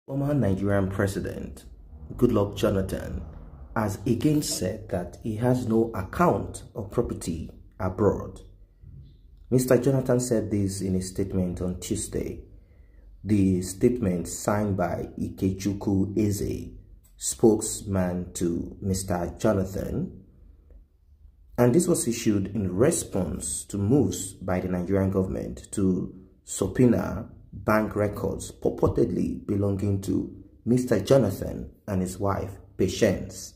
Former Nigerian President Goodluck Jonathan has again said that he has no account of property abroad. Mr. Jonathan said this in a statement on Tuesday. The statement signed by XP0SE, spokesman to Mr. Jonathan, and this was issued in response to moves by the Nigerian government to subpoena bank records purportedly belonging to Mr. Jonathan and his wife, Patience.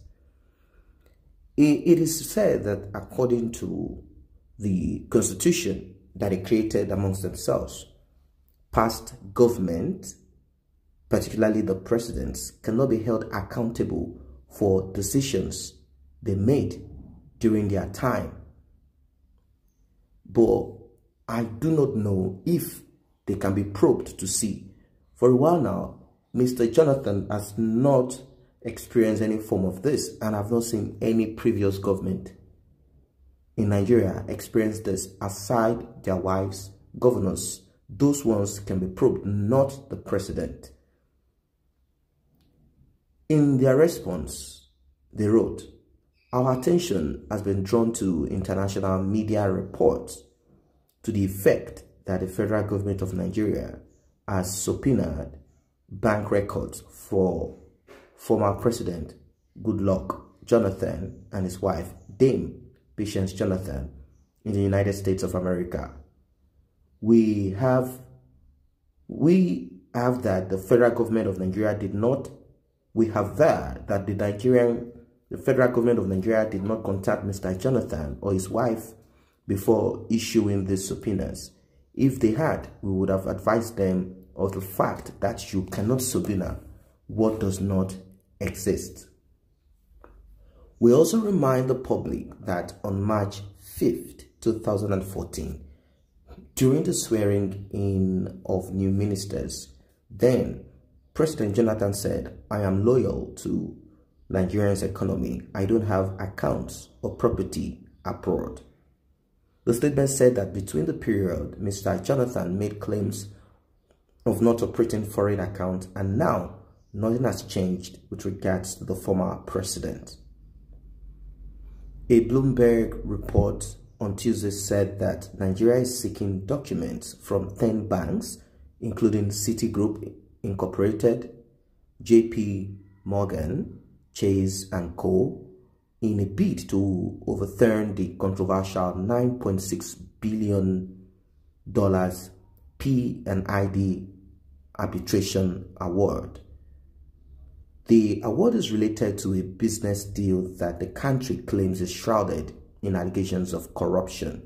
It is said that according to the constitution that they created amongst themselves, past government, particularly the presidents, cannot be held accountable for decisions they made during their time. But I do not know if they can be probed to see. For a while now, Mr. Jonathan has not experienced any form of this, and I've not seen any previous government in Nigeria experience this aside their wives, governors. Those ones can be probed, not the president. In their response, they wrote, "Our attention has been drawn to international media reports to the effect that the federal government of Nigeria has subpoenaed bank records for former President Goodluck Jonathan and his wife, Dame Patience Jonathan, in the United States of America. We have that the federal government of Nigeria did not, the federal government of Nigeria did not contact Mr. Jonathan or his wife before issuing these subpoenas. If they had, we would have advised them of the fact that you cannot subpoena what does not exist." We also remind the public that on March 5th, 2014, during the swearing in of new ministers, then President Jonathan said, "I am loyal to Nigeria's economy. I don't have accounts or property abroad." The statement said that between the period, Mr. Jonathan made claims of not operating foreign accounts, and now nothing has changed with regards to the former president. A Bloomberg report on Tuesday said that Nigeria is seeking documents from 10 banks, including Citigroup Incorporated, JP Morgan, Chase and Co., in a bid to overturn the controversial $9.6 billion P&ID arbitration award. The award is related to a business deal that the country claims is shrouded in allegations of corruption.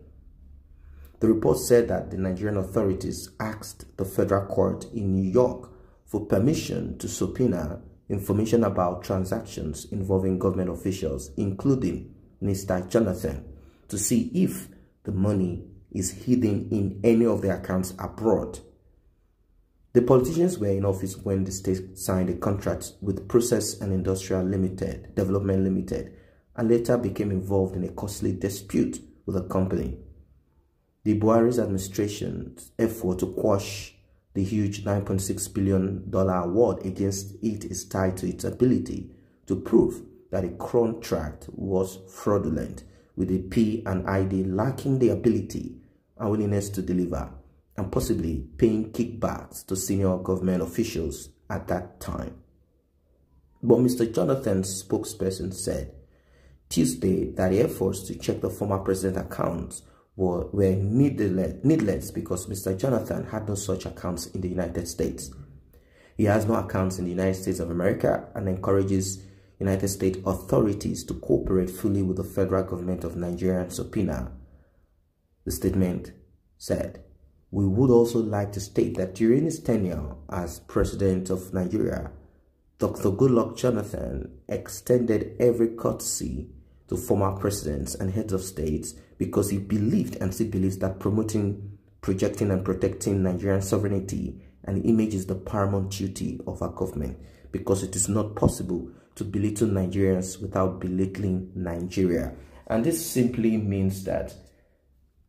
The report said that the Nigerian authorities asked the federal court in New York for permission to subpoena information about transactions involving government officials, including Mr. Jonathan, to see if the money is hidden in any of their accounts abroad. The politicians were in office when the state signed a contract with Process and Industrial Development Limited, and later became involved in a costly dispute with the company. The BUHARI'S administration's effort to quash the huge $9.6 billion award against it is tied to its ability to prove that a contract was fraudulent, with the P&ID lacking the ability and willingness to deliver, and possibly paying kickbacks to senior government officials at that time. But Mr. Jonathan's spokesperson said Tuesday that the efforts to check the former president's accounts were needless because Mr. Jonathan had no such accounts in the United States. He has no accounts in the United States of America and encourages United States authorities to cooperate fully with the federal government of Nigeria subpoena. The statement said, "We would also like to state that during his tenure as president of Nigeria, Dr. Goodluck Jonathan extended every courtesy to former presidents and heads of states because he believed and still believes that promoting, projecting and protecting Nigerian sovereignty and image is the paramount duty of our government, because it is not possible to belittle Nigerians without belittling Nigeria." And this simply means that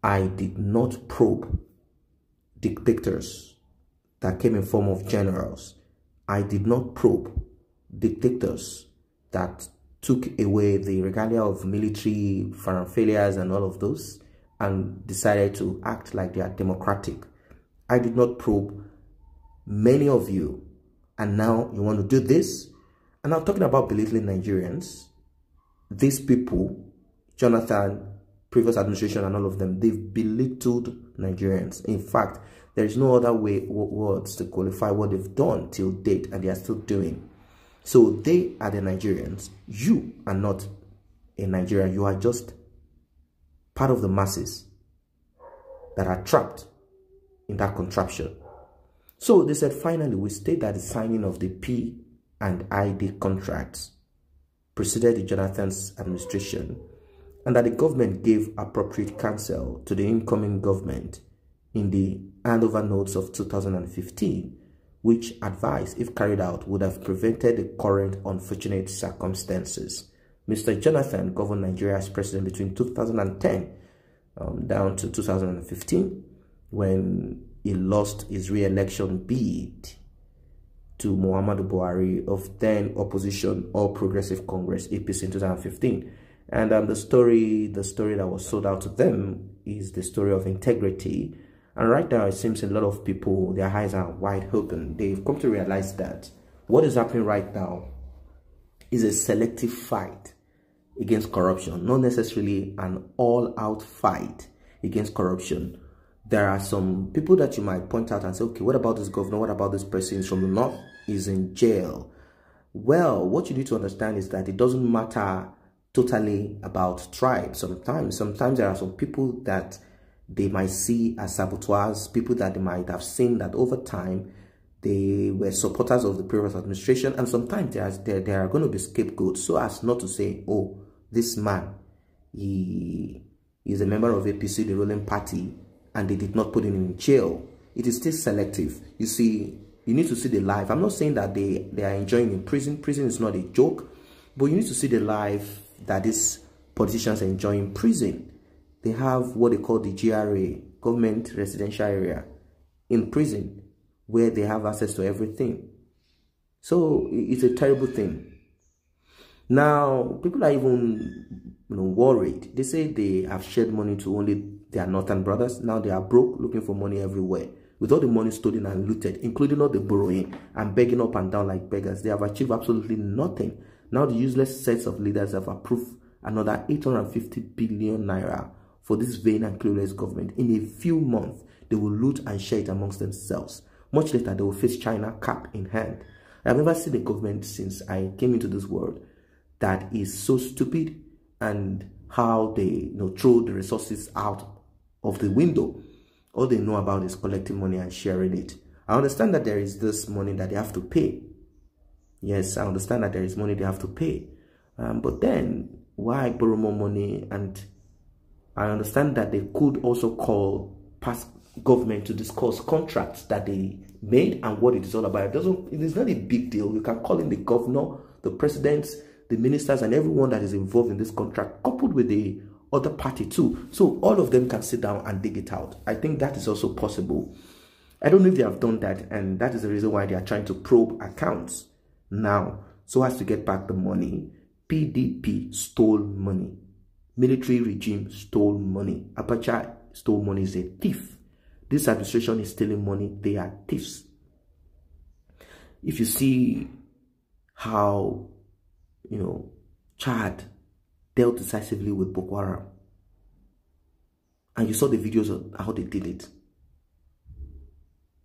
I did not probe dictators that came in form of generals. I did not probe dictators that took away the regalia of military failures and all of those and decided to act like they are democratic. I did not probe many of you, and now you want to do this. And I'm talking about belittling Nigerians. These people, Jonathan, previous administration and all of them, they've belittled Nigerians. In fact, there is no other words to qualify what they've done till date, and they are still doing. So they are the Nigerians. You are not a Nigerian. You are just part of the masses that are trapped in that contraption. So they said, finally, we state that the signing of the P&ID contracts preceded the Jonathan's administration, and that the government gave appropriate counsel to the incoming government in the handover notes of 2015, which advice, if carried out, would have prevented the current unfortunate circumstances. Mr. Jonathan governed Nigeria as president between 2010 down to 2015, when he lost his re-election bid to Muhammadu Buhari of then opposition All Progressive Congress, APC, in 2015. And the story that was sold out to them is the story of integrity. And right now, it seems a lot of people, their eyes are wide open. They've come to realize that what is happening right now is a selective fight against corruption, not necessarily an all-out fight against corruption. There are some people that you might point out and say, okay, what about this governor? What about this person from the north? Is in jail. Well, what you need to understand is that it doesn't matter totally about tribes. Sometimes there are some people that they might see as saboteurs, people that they might have seen that over time they were supporters of the previous administration, and sometimes there are going to be scapegoats, so as not to say, oh, this man, he is a member of APC, the ruling party, and they did not put him in jail. It is still selective. You see, you need to see the life. I'm not saying that they are enjoying in prison. Prison is not a joke, but you need to see the life that these politicians enjoy in prison. They have what they call the GRA, government residential area, in prison, where they have access to everything. So it's a terrible thing. Now, people are even worried. They say they have shared money to only their northern brothers. Now they are broke, looking for money everywhere. With all the money stolen and looted, including all the borrowing and begging up and down like beggars, they have achieved absolutely nothing. Now the useless sets of leaders have approved another 850 billion naira for this vain and clueless government. In a few months, they will loot and share it amongst themselves. Much later, they will face China cap in hand. I've never seen a government since I came into this world that is so stupid, and how they throw the resources out of the window. All they know about is collecting money and sharing it. I understand that there is this money that they have to pay. Yes, I understand that there is money they have to pay. But then, why borrow more money? And I understand that they could also call past government to discuss contracts that they made and what it is all about. It is not a big deal. You can call in the governor, the presidents, the ministers, and everyone that is involved in this contract, coupled with the other party too. So all of them can sit down and dig it out. I think that is also possible. I don't know if they have done that, and that is the reason why they are trying to probe accounts now, so as to get back the money. PDP stole money. Military regime stole money. Abacha stole money. Is a thief. This administration is stealing money. They are thieves. If you see how, Chad dealt decisively with Boko Haram, and you saw the videos of how they did it,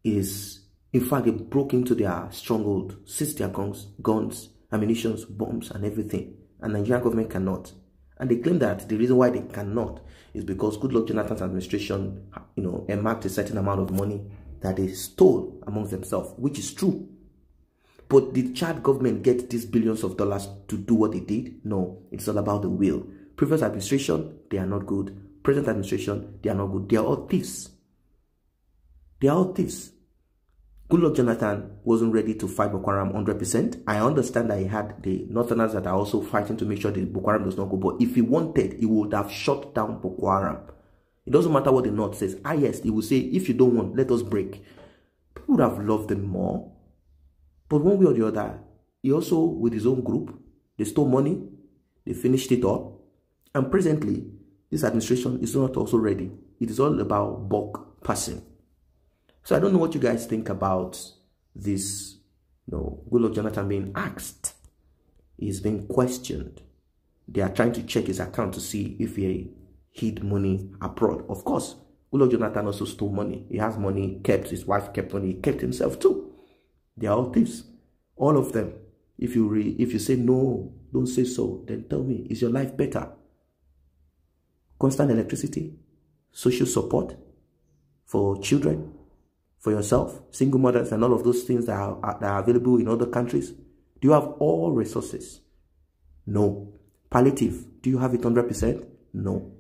in fact, they broke into their stronghold, seized their guns, ammunition, bombs, and everything, and the Nigerian government cannot. And they claim that the reason why they cannot is because Goodluck Jonathan's administration, earmarked a certain amount of money that they stole amongst themselves, which is true. But did Chad government get these billions of dollars to do what they did? No, it's all about the will. Previous administration, they are not good. Present administration, they are not good. They are all thieves. They are all thieves. Goodluck Jonathan wasn't ready to fight Boko Haram 100%. I understand that he had the Northerners that are also fighting to make sure that Boko Haram does not go. But if he wanted, he would have shut down Boko Haram. It doesn't matter what the North says. Yes, he will say, if you don't want, let us break. People would have loved them more. But one way or the other, he also, with his own group, they stole money, they finished it up, and presently, this administration is not also ready. It is all about bulk passing. So I don't know what you guys think about this, Goodluck Jonathan being asked. He's being questioned. They are trying to check his account to see if he hid money abroad. Of course, Goodluck Jonathan also stole money. He has money, kept, his wife kept money, he kept himself too. They are all thieves. All of them. If you say no, don't say so, then tell me, is your life better? Constant electricity, social support for children, for yourself, single mothers, and all of those things that are available in other countries. Do you have all resources? No. Palliative, do you have it 100%? No.